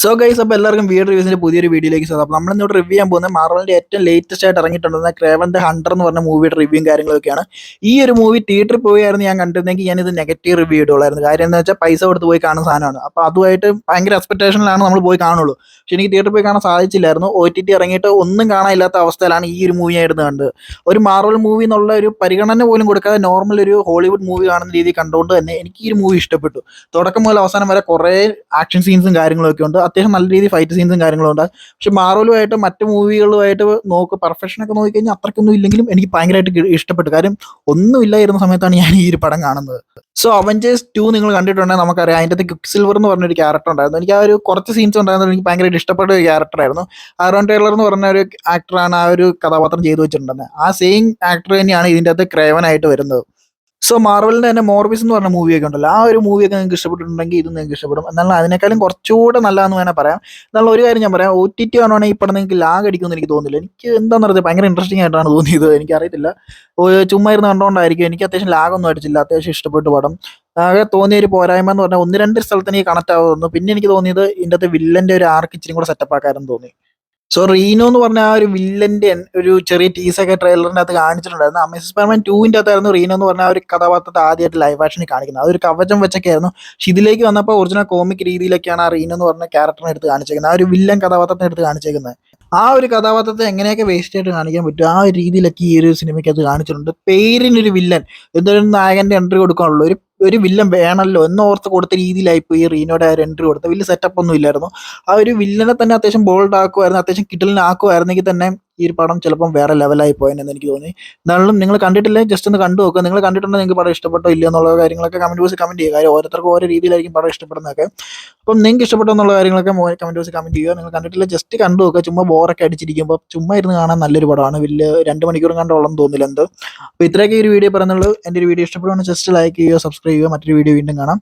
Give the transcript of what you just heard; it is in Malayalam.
സോ ഗൈസ്, അപ്പോൾ എല്ലാവർക്കും വീഡിയോ റിവ്യൂസിന്റെ പുതിയൊരു വീഡിയോയിലേക്ക് സ്വാഗതം. അപ്പോൾ നമ്മളിന്നോട് റിവ്യൂ ചെയ്യാൻ പോകുന്നത് മാർവലിന്റെ ഏറ്റവും ലേറ്റസ്റ്റ് ആയിട്ട് ഇറങ്ങിയിട്ടുണ്ടെന്ന ക്രേവൻ ദ ഹണ്ടർ എന്ന് പറഞ്ഞ മൂവിയുടെ റിവ്യൂയും കാര്യങ്ങളൊക്കെയാണ്. ഈ ഒരു മൂവി തിയേറ്ററിൽ പോയായിരുന്നു ഞാൻ കണ്ടിരുന്നെങ്കിൽ ഞാനിത് നെഗറ്റീവ് റിവ്യൂ ഇടുള്ളായിരുന്നു. കാര്യം എന്താ വെച്ചാൽ പൈസ കൊടുത്ത് പോയി കാണുന്ന സാധനമാണ്. അപ്പോൾ അതുമായിട്ട് ഭയങ്കര എക്സ്പെക്ടേഷനിലാണ് നമ്മൾ പോയി കാണുള്ളൂ. പക്ഷെ എനിക്ക് തിയേറ്ററിൽ പോയി കാണാൻ സാധിച്ചില്ലായിരുന്നു. OTT ഇറങ്ങിയിട്ട് ഒന്നും കാണാനില്ലാത്ത അവസ്ഥയിലാണ് ഈ ഒരു മൂവി ആയിരുന്നു കണ്ടത്. ഒരു മാർവൽ മൂവി എന്നുള്ള ഒരു പരിഗണന പോലും കൊടുക്കാതെ നോർമൽ ഒരു ഹോളിവുഡ് മൂവി കാണുന്ന രീതി കണ്ടുകൊണ്ട് തന്നെ എനിക്ക് ഈ ഒരു മൂവി ഇഷ്ടപ്പെട്ടു. തുടക്കം മുതൽ അവസാനം വരെ കുറേ ആക്ഷൻ സീൻസും കാര്യങ്ങളൊക്കെ ഉണ്ട്. അത്യാവശ്യം നല്ല രീതിയിൽ ഫൈറ്റ് സീൻസും കാര്യങ്ങളും ഉണ്ട്. പക്ഷെ മാർവലുമായിട്ട് മറ്റു മൂവികളുമായിട്ട് പെർഫെക്ഷനൊക്കെ നോക്കിക്കഴിഞ്ഞാൽ അത്രയ്ക്കൊന്നും ഇല്ലെങ്കിലും എനിക്ക് ഭയങ്കരമായിട്ട് ഇഷ്ടപ്പെട്ടു. കാര്യം ഒന്നും ഇല്ലായിരുന്ന സമയത്താണ് ഞാൻ ഈ ഒരു പടം കാണുന്നത്. സോ അവഞ്ചേഴ്സ് 2 നിങ്ങൾ കണ്ടിട്ടുണ്ടെങ്കിൽ നമുക്കറിയാം, അതിൻ്റെ അകത്ത് ക്വിക്ക് സിൽവർ എന്ന് പറഞ്ഞൊരു ക്യാരക്ടർ ഉണ്ടായിരുന്നു. എനിക്ക് ആ ഒരു കുറച്ച് സീൻസ് ഉണ്ടായിരുന്നു, എനിക്ക് ഭയങ്കരമായിട്ട് ഇഷ്ടപ്പെട്ട ഒരു ക്യാരക്ടറായിരുന്നു. ആരോൺ ടൈലർ എന്ന് പറഞ്ഞ ഒരു ആക്ടറാണ് ആ ഒരു കഥാപാത്രം ചെയ്തു വെച്ചിട്ടുണ്ടെന്ന്. ആ സെയിം ആക്ടർ തന്നെയാണ് ഇതിൻ്റെ അകത്ത് ക്രേവനായിട്ട് വരുന്നത്. സോ മാർവലിന്റെ തന്നെ മോർബിസ് എന്ന് പറഞ്ഞ മൂവിയൊക്കെ ഉണ്ടല്ലോ, ആ ഒരു മൂവിയൊക്കെ നിങ്ങൾക്ക് ഇഷ്ടപ്പെട്ടിട്ടുണ്ടെങ്കിൽ ഇത് നിങ്ങൾക്ക് ഇഷ്ടപ്പെടും. എന്നാൽ അതിനേക്കാളും കുറച്ചുകൂടെ നല്ലതെന്ന് വേണേൽ പറയാം. എന്നാൽ ഒരു കാര്യം ഞാൻ പറയാം, OTT ആണെങ്കിൽ ഈ പടം നിങ്ങൾക്ക് ലാഗ് അടിക്കുമെന്ന് എനിക്ക് തോന്നുന്നില്ല. എനിക്ക് എന്താണെന്ന് അറിയാം, ഭയങ്കര ഇൻട്രസ്റ്റിംഗ് ആയിട്ടാണ് തോന്നിയത്. എനിക്കറിയത്തില്ല, ചുമ്മാ ഇരുന്ന് കണ്ടുകൊണ്ടായിരിക്കും. എനിക്ക് അത്യാവശ്യം ലാഗൊന്നും അടിച്ചില്ല, അത്യാവശ്യം ഇഷ്ടപ്പെട്ടു പടം. ആകെ തോന്നിയ ഒരു പോരായ്മ എന്ന് പറഞ്ഞാൽ ഒന്ന് രണ്ട് സ്ഥലത്ത് എനിക്ക് കണക്ട് ആവുന്നു. പിന്നെ എനിക്ക് തോന്നിയത് ഇതിൻ്റെ അകത്ത് വില്ലന്റെ ഒരു ആർക്ക് ഇച്ചിരി കൂടെ സെറ്റപ്പ് ആക്കാരെന്ന് തോന്നി. സോ റീനോ എന്ന് പറഞ്ഞ ആ ഒരു വില്ലന്റെ ഒരു ചെറിയ ടീസൊക്കെ ട്രെയിലറിന്റെ അകത്ത് കാണിച്ചിട്ടുണ്ടായിരുന്നു. അമേസിംഗ് സ്പൈഡർമാൻ 2 അകത്തായിരുന്നു റീനോ എന്ന് പറഞ്ഞ ആ ഒരു കഥാപാത്രത്തെ ആദ്യമായിട്ട് ലൈവ് ആക്ഷനിൽ കാണിക്കുന്നത്. അതൊരു കവചം വെച്ചൊക്കെ ആയിരുന്നു. പക്ഷെ ഇതിലേക്ക് വന്നപ്പോൾ ഒറിജിനൽ കോമിക് രീതിയിലൊക്കെയാണ് ആ റീനോ എന്ന് പറഞ്ഞ ക്യാരക്ടറിനെ എടുത്ത് കാണിച്ചേക്കുന്നത്, ആ ഒരു വില്ലൻ കഥാപാത്രത്തെ എടുത്ത് കാണിച്ചേക്കുന്നത്. ആ ഒരു കഥാപാത്രത്തെ എങ്ങനെയൊക്കെ വേസ്റ്റ് ആയിട്ട് കാണിക്കാൻ പറ്റും, ആ ഒരു രീതിയിലൊക്കെ ഈ ഒരു സിനിമയ്ക്കകത്ത് കാണിച്ചിട്ടുണ്ട്. പേരിനൊരു വില്ലൻ, എന്തൊരു നായകന്റെ എൻട്രി കൊടുക്കാനുള്ളൂ, ഒരു ഒരു വില്ലൻ വേണമല്ലോ എന്നോർത്ത് കൊടുത്ത രീതിയിലായിപ്പോൾ ഈ റീനോയുടെ ആ ഒരു എൻട്രി കൊടുത്ത വലിയ സെറ്റപ്പ് ഒന്നും ഇല്ലായിരുന്നു. ആ ഒരു വില്ലനെ തന്നെ അത്യാവശ്യം ബോൾഡ് ആക്കുമായിരുന്നു, അത്യാവശ്യം കിടലിനാക്കുമായിരുന്നെങ്കിൽ തന്നെ ഈ ഒരു പടം ചിലപ്പം വേറെ ലെവലായി പോയെന്ന് എനിക്ക് തോന്നി. എന്നാലും നിങ്ങൾ കണ്ടിട്ടില്ലെങ്കിൽ ജസ്റ്റ് ഒന്ന് കണ്ടു നോക്കുക. നിങ്ങൾ കണ്ടിട്ടുണ്ടെങ്കിൽ നിങ്ങൾക്ക് പടം ഇഷ്ടപ്പെട്ടോ ഇല്ലയോ എന്നുള്ള കാര്യങ്ങളൊക്കെ കമന്റ് ബോക്സിൽ കമന്റ് ചെയ്യുക. കാര്യം ഓരോരുത്തർക്കും ഓരോ രീതിയിലായിരിക്കും പടം ഇഷ്ടപ്പെടുന്നതൊക്കെ. അപ്പം നിങ്ങൾക്ക് ഇഷ്ടപ്പെട്ടോ എന്നുള്ള കാര്യങ്ങളൊക്കെ കമന്റ് ബോക്സിൽ കമന്റ് ചെയ്യുക. നിങ്ങൾ കണ്ടിട്ടില്ല ജസ്റ്റ് കണ്ടു നോക്കുക. ചുമ്മാ ബോറൊക്കെ അടിച്ചിരിക്കുമ്പോൾ ചുമ്മാ ഇരുന്ന് കാണാൻ നല്ലൊരു പടമാണ്. വലിയ 2 മണിക്കൂറും കണ്ടോളം തോന്നില്ല എന്തോ. അപ്പോൾ ഇത്രയൊക്കെ ഈ ഒരു വീഡിയോ പറയുന്നുള്ളൂ. എൻ്റെ ഒരു വീഡിയോ ഇഷ്ടപ്പെടുകയാണെങ്കിൽ ജസ്റ്റ് ലൈക്ക് ചെയ്യുക, സബ്സ്ക്രൈബ് ചെയ്യുക. മറ്റൊരു വീഡിയോ വീണ്ടും കാണാം.